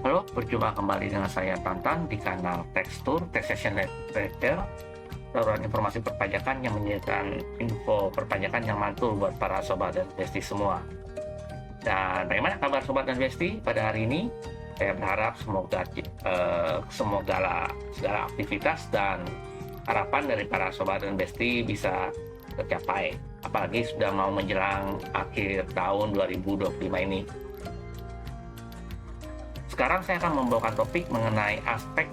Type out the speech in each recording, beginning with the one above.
Halo, berjumpa kembali dengan saya Tantan di kanal Tekstur, Taxation Letter, saluran informasi perpajakan yang menyediakan info perpajakan yang mantul buat para sobat dan besti semua. Dan bagaimana kabar sobat dan besti pada hari ini? Saya berharap semoga segala aktivitas dan harapan dari para sobat dan besti bisa tercapai. Apalagi sudah mau menjelang akhir tahun 2025 ini. Sekarang saya akan membawakan topik mengenai aspek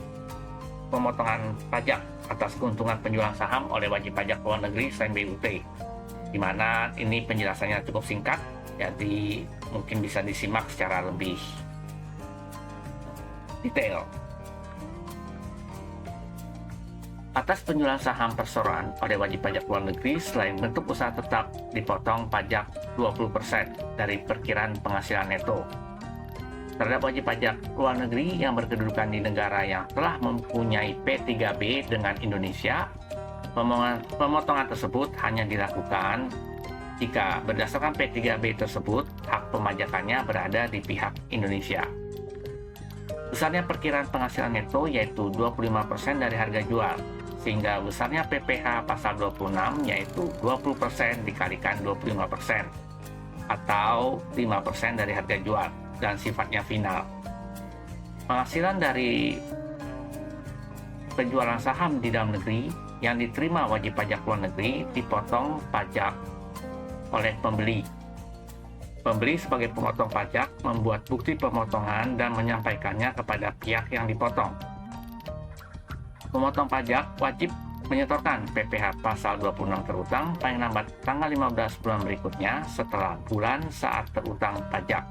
pemotongan pajak atas keuntungan penjualan saham oleh wajib pajak luar negeri selain BUT, di mana ini penjelasannya cukup singkat, jadi mungkin bisa disimak secara lebih detail. Atas penjualan saham perseroan oleh wajib pajak luar negeri selain bentuk usaha tetap dipotong pajak 20% dari perkiraan penghasilan neto. Terhadap wajib pajak luar negeri yang berkedudukan di negara yang telah mempunyai P3B dengan Indonesia, pemotongan tersebut hanya dilakukan jika berdasarkan P3B tersebut hak pemajakannya berada di pihak Indonesia. Besarnya perkiraan penghasilan neto yaitu 25% dari harga jual, sehingga besarnya PPh pasal 26 yaitu 20% dikalikan 25% atau 5% dari harga jual dan sifatnya final. Penghasilan dari penjualan saham di dalam negeri yang diterima wajib pajak luar negeri dipotong pajak oleh pembeli. Pembeli sebagai pemotong pajak membuat bukti pemotongan dan menyampaikannya kepada pihak yang dipotong. Pemotong pajak wajib menyetorkan PPh pasal 26 terutang paling lambat tanggal 15 bulan berikutnya setelah bulan saat terutang pajak.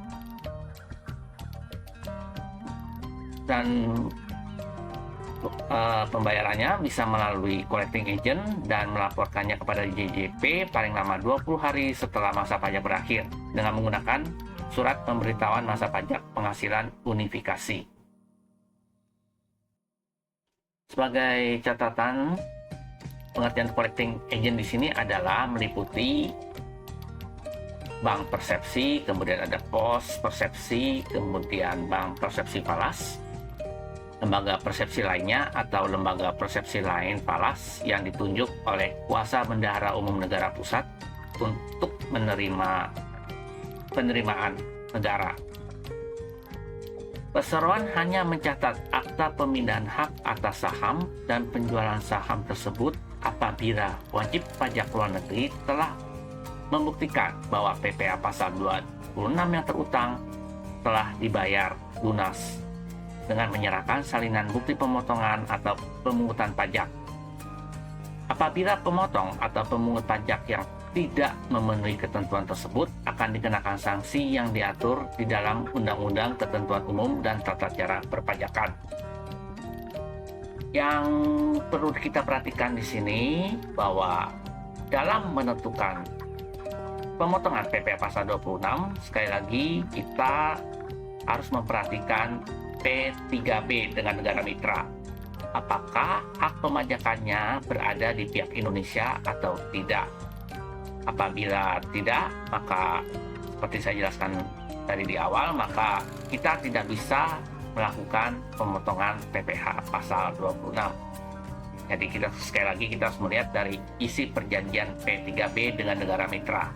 Dan pembayarannya bisa melalui collecting agent dan melaporkannya kepada JJP paling lama 20 hari setelah masa pajak berakhir dengan menggunakan surat pemberitahuan masa pajak penghasilan unifikasi. Sebagai catatan, pengertian collecting agent di sini adalah meliputi bank persepsi, kemudian ada pos persepsi, kemudian bank persepsi falas, lembaga persepsi lainnya atau lembaga persepsi lain falas yang ditunjuk oleh kuasa bendahara umum negara pusat untuk menerima penerimaan negara. Perseroan hanya mencatat akta pemindahan hak atas saham dan penjualan saham tersebut apabila wajib pajak luar negeri telah membuktikan bahwa PPh pasal 26 yang terutang telah dibayar lunas dengan menyerahkan salinan bukti pemotongan atau pemungutan pajak. Apabila pemotong atau pemungut pajak yang tidak memenuhi ketentuan tersebut akan dikenakan sanksi yang diatur di dalam Undang-Undang Ketentuan Umum dan Tata Cara Perpajakan. Yang perlu kita perhatikan di sini bahwa dalam menentukan pemotongan PPh pasal 26, sekali lagi kita harus memperhatikan P3B dengan negara mitra. Apakah hak pemajakannya berada di pihak Indonesia atau tidak? Apabila tidak, maka seperti saya jelaskan tadi di awal, maka kita tidak bisa melakukan pemotongan PPh pasal 26. Jadi sekali lagi kita harus melihat dari isi perjanjian P3B dengan negara mitra.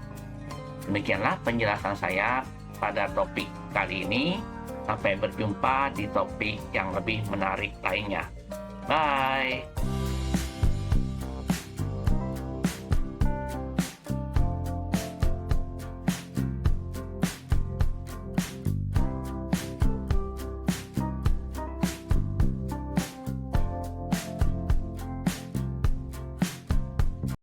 Demikianlah penjelasan saya pada topik kali ini. Sampai berjumpa di topik yang lebih menarik lainnya. Bye!